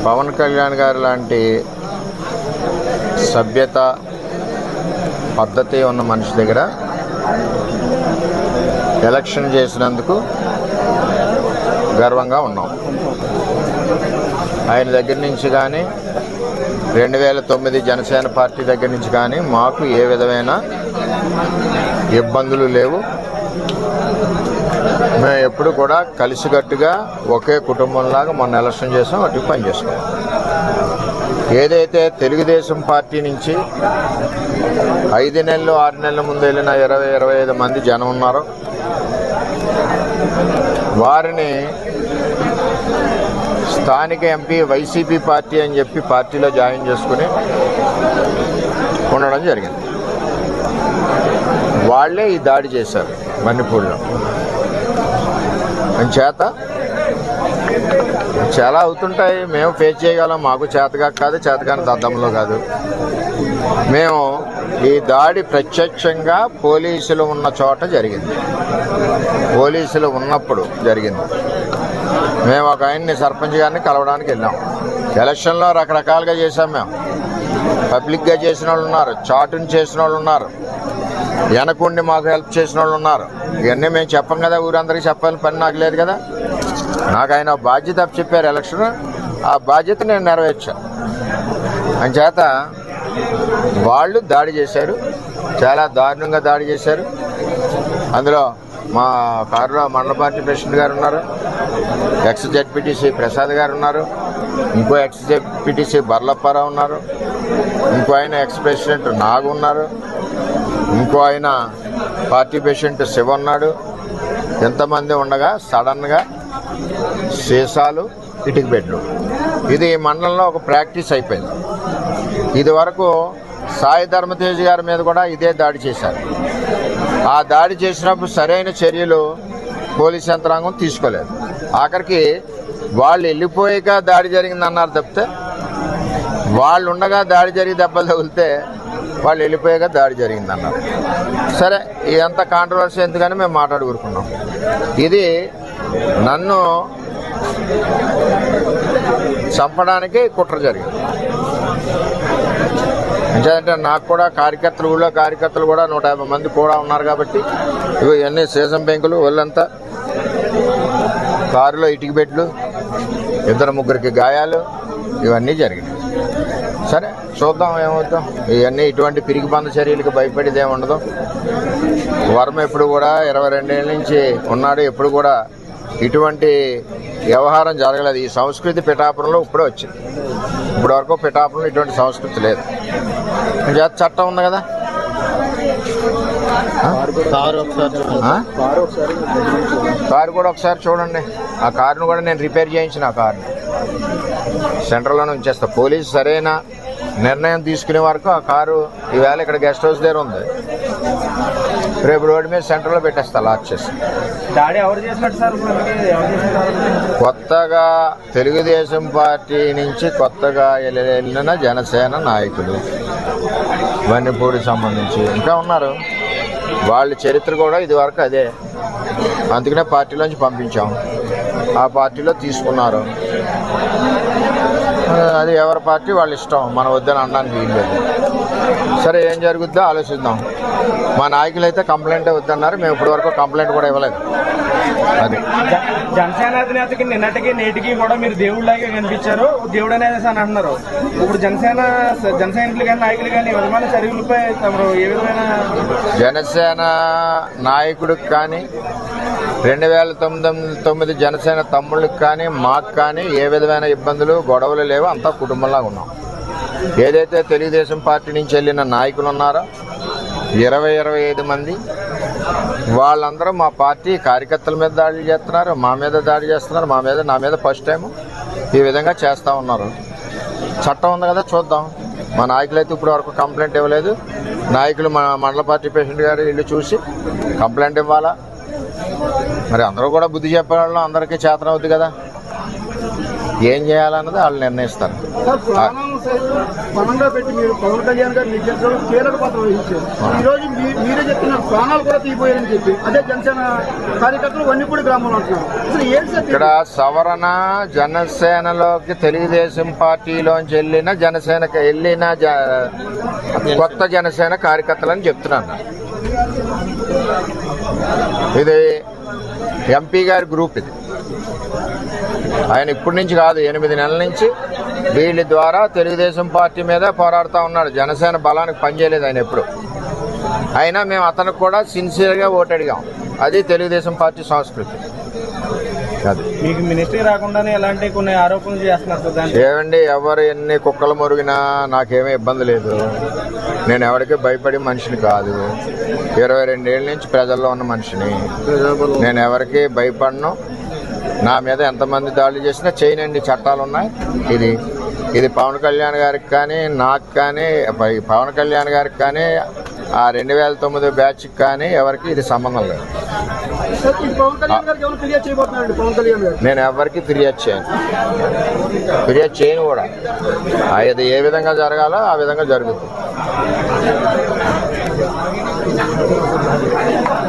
పవన్ కళ్యాణ్ గారు లాంటి సభ్యత పద్ధతి ఉన్న మనిషి దగ్గర ఎలక్షన్ చేసినందుకు గర్వంగా ఉన్నాం. ఆయన దగ్గర నుంచి కానీ 2009 జనసేన పార్టీ దగ్గర నుంచి కానీ మాకు ఏ విధమైన ఇబ్బందులు లేవు. మేము ఎప్పుడు కూడా కలిసికట్టుగా ఒకే కుటుంబంలాగా మొన్న ఎలక్షన్ చేసాం, అటు పని చేసుకున్నాం. ఏదైతే తెలుగుదేశం పార్టీ నుంచి 5 నెలలు 6 నెలల ముందు వెళ్ళిన 20-25 మంది జనం ఉన్నారో వారిని స్థానిక ఎంపీ వైసీపీ పార్టీ అని చెప్పి పార్టీలో జాయిన్ చేసుకుని ఉండడం జరిగింది. వాళ్లే ఈ దాడి చేశారు మణిపూర్లో. చేత చాలా అవుతుంటాయి, మేము ఫేస్ చేయగలం. మాకు చేతగా కాదు, చేతగాని దద్దంలో కాదు. మేము ఈ దాడి ప్రత్యక్షంగా పోలీసులు ఉన్న చోట జరిగింది, పోలీసులు ఉన్నప్పుడు జరిగింది. మేము ఒక ఆయన్ని సర్పంచ్ గారిని కలవడానికి వెళ్ళాం. ఎలక్షన్లో రకరకాలుగా చేశాం. మేము పబ్లిక్గా చేసిన వాళ్ళు ఉన్నారు, చాటుని చేసిన వాళ్ళు ఉన్నారు, వెనకుండి మాకు హెల్ప్ చేసిన వాళ్ళు ఉన్నారు. ఇవన్నీ మేము చెప్పం కదా, ఊరందరికీ చెప్పాలని పని నాకు లేదు కదా. నాకు ఆయన బాధ్యత చెప్పారు ఎలక్షన్, ఆ బాధ్యత నేను నెరవేర్చాను. అంచేత వాళ్ళు దాడి చేశారు, చాలా దారుణంగా దాడి చేశారు. అందులో మా కారులో మండల పార్టీ ప్రెసిడెంట్ గారు ఉన్నారు, ఎక్స్ జెడ్పీటీసీ ప్రసాద్ గారు ఉన్నారు, ఇంకో ఎక్స్ జెడ్పీటీసీ బర్లప్పారావు ఉన్నారు, ఇంకో ఆయన ఎక్స్ ప్రెసిడెంట్ నాగు ఉన్నారు, ఇంకో ఆయన పార్టీ ప్రెసిడెంట్ శివ ఉన్నాడు. ఎంతమంది ఉండగా సడన్గా సీసాలు, ఇటుక బెడ్లు, ఇది మండలంలో ఒక ప్రాక్టీస్ అయిపోయింది. ఇది వరకు సాయి ధర్మతేజ్ గారి మీద కూడా ఇదే దాడి చేశారు. ఆ దాడి చేసినప్పుడు సరైన చర్యలు పోలీస్ యంత్రాంగం తీసుకోలేదు. ఆఖరికి వాళ్ళు వెళ్ళిపోయాక దాడి జరిగిందన్నారు తప్పితే, వాళ్ళు ఉండగా దాడి జరిగి దెబ్బలు తగిలితే వాళ్ళు వెళ్ళిపోయాక దాడి జరిగిందన్నారు. సరే, ఇదంతా కాంట్రవర్సీ ఎందుకని మేము మాట్లాడుకుంటున్నాం. ఇది నన్ను చంపడానికి కుట్ర జరిగింది. అంటే నాకు కూడా ఊళ్ళో కార్యకర్తలు కూడా 150 మంది కూడా ఉన్నారు కాబట్టి ఇవన్నీ సీసం బెంకులు, ఒళ్ళంతా కారులో ఇటుక బెడ్లు, 2-3 గాయాలు, ఇవన్నీ జరిగినాయి. సరే, చూద్దాం ఏమవుతాం. ఇవన్నీ ఇటువంటి పిరికి బంద చర్యలకు భయపడేది ఏముండదు. వర్మ ఎప్పుడు కూడా 22 ఏళ్ళ నుంచి ఉన్నాడు, ఎప్పుడు కూడా ఇటువంటి వ్యవహారం జరగలేదు. ఈ సంస్కృతి పిఠాపురంలో ఇప్పుడే వచ్చింది. ఇప్పటి వరకు పిఠాపురంలో ఇటువంటి సంస్కృతి లేదు. చట్టం ఉంది కదా. కారు కూడా ఒకసారి చూడండి. ఆ కారును కూడా నేను రిపేర్ చేయించిన, ఆ కారుని సెంటర్లోనే ఉంచేస్తా. పోలీసు సరైన నిర్ణయం తీసుకునే వరకు ఆ కారు ఈవేళ ఇక్కడ గెస్ట్ హౌస్ దగ్గర ఉంది, రేపు రోడ్డు మీద సెంటర్లో పెట్టేస్తా లాక్ చేసి. కొత్తగా తెలుగుదేశం పార్టీ నుంచి కొత్తగా వెళ్ళిన జనసేన నాయకులు వన్నిపూడికి సంబంధించి ఇంకా ఉన్నారు. వాళ్ళ చరిత్ర కూడా ఇది వరకు అదే. అందుకనే పార్టీలోంచి పంపించాం, ఆ పార్టీలో తీసుకున్నారు. అది ఎవరి పార్టీ వాళ్ళ ఇష్టం, మనం వద్దని అనడానికి వీల్లేదు. సరే, ఏం జరుగుద్దో ఆలోచిద్దాం. మా నాయకులు అయితే కంప్లైంట్ వద్దన్నారు, మేము ఇప్పటి వరకు కంప్లైంట్ కూడా ఇవ్వలేదు. అది జనసేన అధినేతకి నిన్నటికి నేటికి కూడా మీరు దేవుళ్ళలాగే కనిపించారు, దేవుడు అనేది అని అంటున్నారు. ఇప్పుడు జన సైనికులు కానీ నాయకులు కానీ విధమైన చర్యలపై తమరు ఏ విధమైన జనసేన నాయకుడికి కానీ 2009 జనసేన తమ్ముళ్ళకి కానీ మాకు కానీ ఏ విధమైన ఇబ్బందులు గొడవలు లేవు. అంతా కుటుంబంలాగా ఉన్నాం. ఏదైతే తెలుగుదేశం పార్టీ నుంచి వెళ్ళిన నాయకులు ఉన్నారో 20-25 మంది, వాళ్ళందరూ మా పార్టీ కార్యకర్తల మీద దాడులు చేస్తున్నారు, మా మీద దాడి చేస్తున్నారు, నా మీద ఫస్ట్ టైం ఈ విధంగా చేస్తూ ఉన్నారు. చట్టం ఉంది కదా, చూద్దాం. మా నాయకులు అయితే ఇప్పుడు వరకు కంప్లైంట్ ఇవ్వలేదు. నాయకులు మా మండల పార్టీ ప్రెసిడెంట్ గారు ఇల్లు చూసి కంప్లైంట్ ఇవ్వాలా. మరి అందరూ కూడా బుద్ధి చెప్పే వాళ్ళు అందరికీ చేతనవుద్ది కదా. ఏం చేయాలన్నది వాళ్ళు నిర్ణయిస్తారు. సార్, ప్రాణాలను సైతం పణంగా పెట్టి మీరు పవన్ కళ్యాణ్ గారు నిర్దేశంలో కీలక పాత్ర వహించారు. ఈ రోజు మీరే చెప్తున్నారు ప్రాణాలు కూడా తీయబోయారని చెప్పి, అదే జనసేన కార్యకర్తలు వన్నిపూడి గ్రామంలో అంటున్నారు. అసలు ఏంటి సార్ ఇక్కడ సవరణ జనసేనలోకి తెలుగుదేశం పార్టీలోంచి వెళ్ళిన జనసేనకి వెళ్ళిన కొత్త జనసేన కార్యకర్తలని చెప్తున్నాను. ఇది ఎంపీ గారి గ్రూప్. ఇది ఆయన ఇప్పటి నుంచి కాదు, 8 నెలల నుంచి వీళ్ళ ద్వారా తెలుగుదేశం పార్టీ మీద పోరాడుతూ ఉన్నాడు. జనసేన బలానికి పనిచేయలేదు ఆయన ఎప్పుడు. అయినా మేము అతనికి కూడా సిన్సియర్గా ఓటు అడిగాం. అది తెలుగుదేశం పార్టీ సంస్కృతి. అది మీకు మినిస్ట్రీ రాకుండానే ఎలాంటి కొన్ని ఆరోపణలు చేస్తున్నారు సార్. ఏమండి, ఎవరు ఎన్ని కుక్కలు మురిగినా నాకేమీ ఇబ్బంది లేదు. నేను ఎవరికి భయపడే మనిషిని కాదు. 22 ఏళ్ళ నుంచి ప్రజల్లో ఉన్న మనిషిని. నేను ఎవరికి భయపడను. నా మీద ఎంతమంది దాడులు చేసినా చేయనండి, చట్టాలు ఉన్నాయి. ఇది పవన్ కళ్యాణ్ గారికి కానీ, నాకు కానీ, పవన్ కళ్యాణ్ గారికి కానీ, ఆ 2009 బ్యాచ్కి కానీ ఎవరికి ఇది సంబంధం లేదు. పవన్ కళ్యాణ్ గారికి ఎవరు ఫిర్యాదు చేయబోతున్నారండి? పవన్ కళ్యాణ్ గారు నేను ఎవరికి ఫిర్యాదు చేయను కూడా. అది ఏ విధంగా జరగాలో ఆ విధంగా జరుగుతుంది.